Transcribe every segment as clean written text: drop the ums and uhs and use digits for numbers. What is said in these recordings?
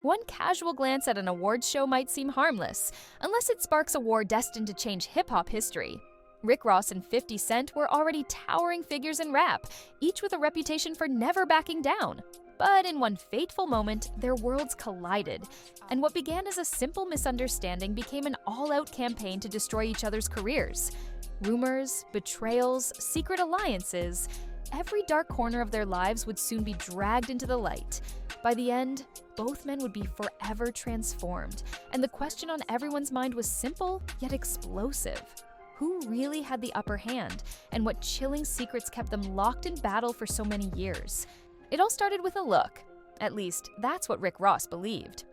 One casual glance at an awards show might seem harmless, unless it sparks a war destined to change hip-hop history. Rick Ross and 50 Cent were already towering figures in rap, each with a reputation for never backing down. But in one fateful moment, their worlds collided, and what began as a simple misunderstanding became an all-out campaign to destroy each other's careers. Rumors, betrayals, secret alliances, every dark corner of their lives would soon be dragged into the light. By the end, both men would be forever transformed, and the question on everyone's mind was simple yet explosive. Who really had the upper hand, and what chilling secrets kept them locked in battle for so many years? It all started with a look. At least, that's what Rick Ross believed.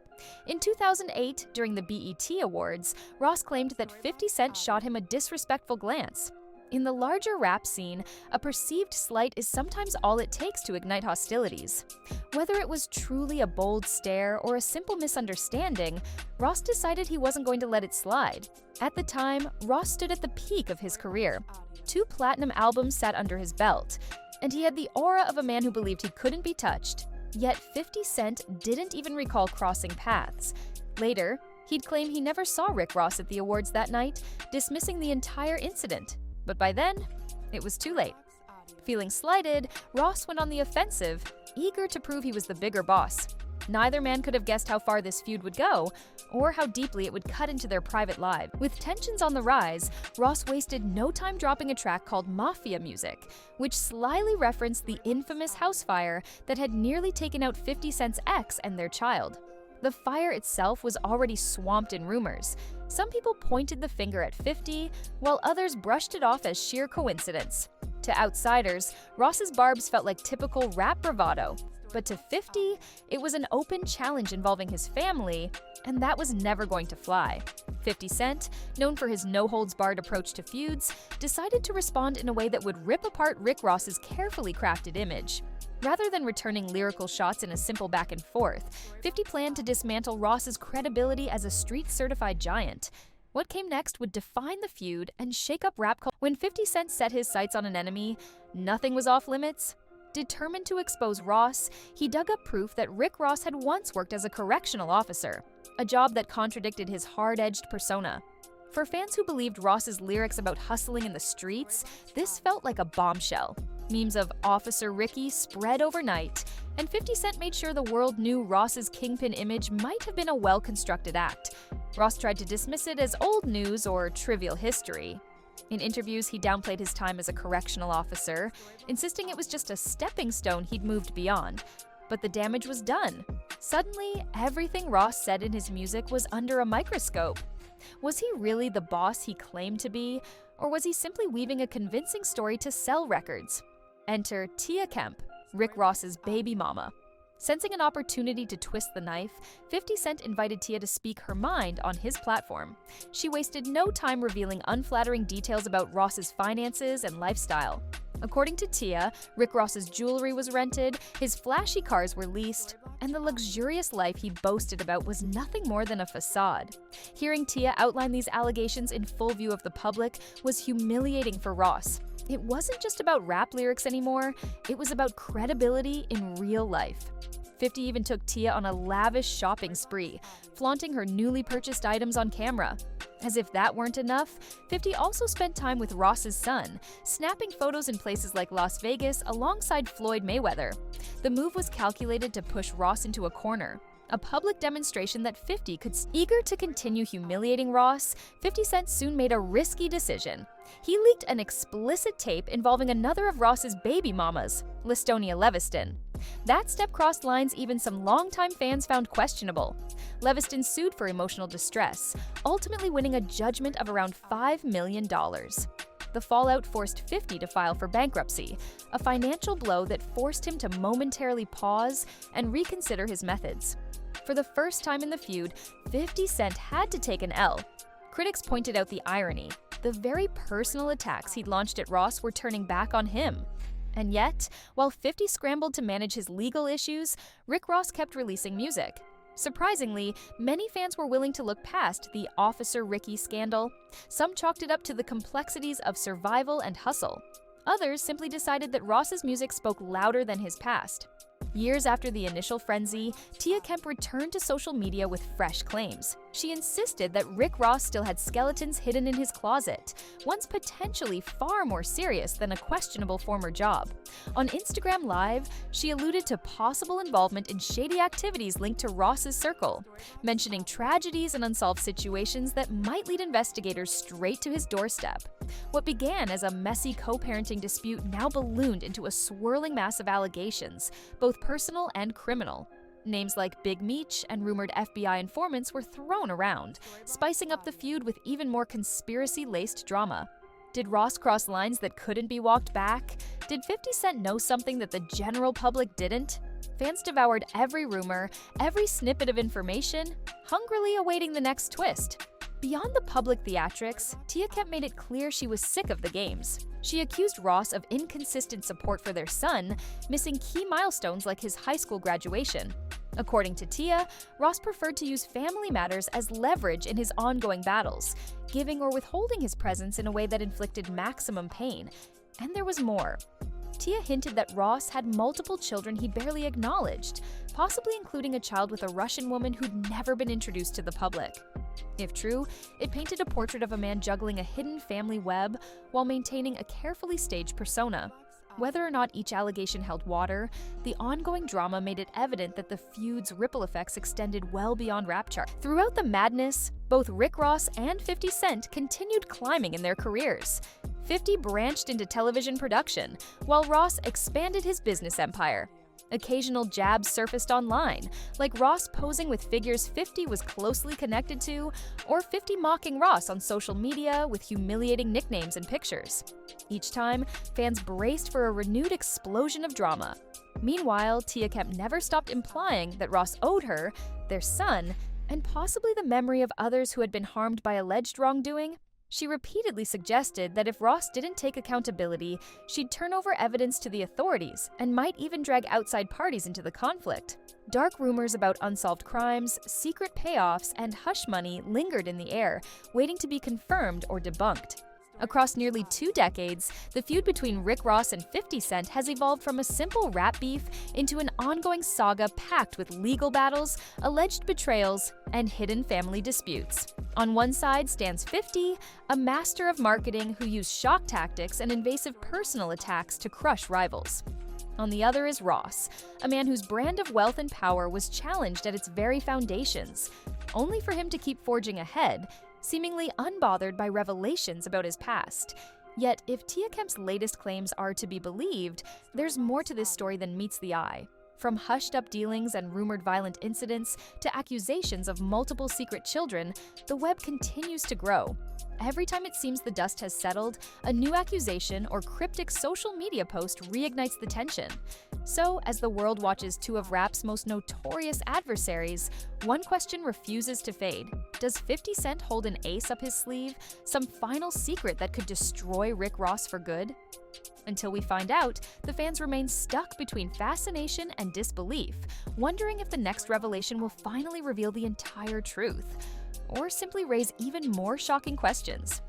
In 2008, during the BET Awards, Ross claimed that 50 Cent shot him a disrespectful glance. In the larger rap scene, a perceived slight is sometimes all it takes to ignite hostilities. Whether it was truly a bold stare or a simple misunderstanding, Ross decided he wasn't going to let it slide. At the time, Ross stood at the peak of his career. 2 platinum albums sat under his belt, and he had the aura of a man who believed he couldn't be touched. Yet 50 Cent didn't even recall crossing paths. Later, he'd claim he never saw Rick Ross at the awards that night, dismissing the entire incident. But by then, it was too late. Feeling slighted, Ross went on the offensive, eager to prove he was the bigger boss. Neither man could have guessed how far this feud would go, or how deeply it would cut into their private lives. With tensions on the rise, Ross wasted no time dropping a track called Mafia Music, which slyly referenced the infamous house fire that had nearly taken out 50 Cent's ex and their child. The fire itself was already swamped in rumors. Some people pointed the finger at 50, while others brushed it off as sheer coincidence. To outsiders, Ross's barbs felt like typical rap bravado. But to 50, it was an open challenge involving his family, and that was never going to fly. 50 Cent, known for his no-holds-barred approach to feuds, decided to respond in a way that would rip apart Rick Ross's carefully crafted image. Rather than returning lyrical shots in a simple back and forth, 50 planned to dismantle Ross's credibility as a street-certified giant. What came next would define the feud and shake up rap culture. When 50 Cent set his sights on an enemy, nothing was off limits. Determined to expose Ross, he dug up proof that Rick Ross had once worked as a correctional officer, a job that contradicted his hard-edged persona. For fans who believed Ross's lyrics about hustling in the streets, this felt like a bombshell. Memes of Officer Ricky spread overnight, and 50 Cent made sure the world knew Ross's kingpin image might have been a well-constructed act. Ross tried to dismiss it as old news or trivial history. In interviews, he downplayed his time as a correctional officer, insisting it was just a stepping stone he'd moved beyond. But the damage was done. Suddenly, everything Ross said in his music was under a microscope. Was he really the boss he claimed to be, or was he simply weaving a convincing story to sell records? Enter Tia Kemp, Rick Ross's baby mama. Sensing an opportunity to twist the knife, 50 Cent invited Tia to speak her mind on his platform. She wasted no time revealing unflattering details about Ross's finances and lifestyle. According to Tia, Rick Ross's jewelry was rented, his flashy cars were leased, and the luxurious life he boasted about was nothing more than a facade. Hearing Tia outline these allegations in full view of the public was humiliating for Ross. It wasn't just about rap lyrics anymore, it was about credibility in real life. 50 even took Tia on a lavish shopping spree, flaunting her newly purchased items on camera. As if that weren't enough, 50 also spent time with Ross's son, snapping photos in places like Las Vegas alongside Floyd Mayweather. The move was calculated to push Ross into a corner, a public demonstration that 50 could. Eager to continue humiliating Ross, 50 Cent soon made a risky decision. He leaked an explicit tape involving another of Ross's baby mamas, Listonia Leviston. That step crossed lines even some longtime fans found questionable. Leviston sued for emotional distress, ultimately winning a judgment of around $5 million. The fallout forced 50 to file for bankruptcy, a financial blow that forced him to momentarily pause and reconsider his methods. For the first time in the feud, 50 Cent had to take an L. Critics pointed out the irony. The very personal attacks he'd launched at Ross were turning back on him. And yet, while 50 scrambled to manage his legal issues, Rick Ross kept releasing music. Surprisingly, many fans were willing to look past the Officer Ricky scandal. Some chalked it up to the complexities of survival and hustle. Others simply decided that Ross's music spoke louder than his past. Years after the initial frenzy, Tia Kemp returned to social media with fresh claims. She insisted that Rick Ross still had skeletons hidden in his closet, ones potentially far more serious than a questionable former job. On Instagram Live, she alluded to possible involvement in shady activities linked to Ross's circle, mentioning tragedies and unsolved situations that might lead investigators straight to his doorstep. What began as a messy co-parenting dispute now ballooned into a swirling mass of allegations, both personal and criminal. Names like Big Meech and rumored FBI informants were thrown around, spicing up the feud with even more conspiracy-laced drama. Did Ross cross lines that couldn't be walked back? Did 50 Cent know something that the general public didn't? Fans devoured every rumor, every snippet of information, hungrily awaiting the next twist. Beyond the public theatrics, Tia Kemp made it clear she was sick of the games. She accused Ross of inconsistent support for their son, missing key milestones like his high school graduation. According to Tia, Ross preferred to use family matters as leverage in his ongoing battles, giving or withholding his presence in a way that inflicted maximum pain. And there was more. Tia hinted that Ross had multiple children he barely acknowledged, possibly including a child with a Russian woman who'd never been introduced to the public. If true, it painted a portrait of a man juggling a hidden family web while maintaining a carefully staged persona. Whether or not each allegation held water, the ongoing drama made it evident that the feud's ripple effects extended well beyond rap charts. Throughout the madness, both Rick Ross and 50 Cent continued climbing in their careers. 50 branched into television production, while Ross expanded his business empire. Occasional jabs surfaced online, like Ross posing with figures 50 was closely connected to, or 50 mocking Ross on social media with humiliating nicknames and pictures. Each time, fans braced for a renewed explosion of drama. Meanwhile, Tia Kemp never stopped implying that Ross owed her, their son, and possibly the memory of others who had been harmed by alleged wrongdoing. She repeatedly suggested that if Ross didn't take accountability, she'd turn over evidence to the authorities and might even drag outside parties into the conflict. Dark rumors about unsolved crimes, secret payoffs, and hush money lingered in the air, waiting to be confirmed or debunked. Across nearly 2 decades, the feud between Rick Ross and 50 Cent has evolved from a simple rap beef into an ongoing saga packed with legal battles, alleged betrayals, and hidden family disputes. On one side stands 50, a master of marketing who used shock tactics and invasive personal attacks to crush rivals. On the other is Ross, a man whose brand of wealth and power was challenged at its very foundations, only for him to keep forging ahead, seemingly unbothered by revelations about his past. Yet, if Tia Kemp's latest claims are to be believed, there's more to this story than meets the eye. From hushed-up dealings and rumored violent incidents to accusations of multiple secret children, the web continues to grow. Every time it seems the dust has settled, a new accusation or cryptic social media post reignites the tension. So, as the world watches 2 of rap's most notorious adversaries, one question refuses to fade. Does 50 Cent hold an ace up his sleeve, some final secret that could destroy Rick Ross for good? Until we find out, the fans remain stuck between fascination and disbelief, wondering if the next revelation will finally reveal the entire truth, or simply raise even more shocking questions.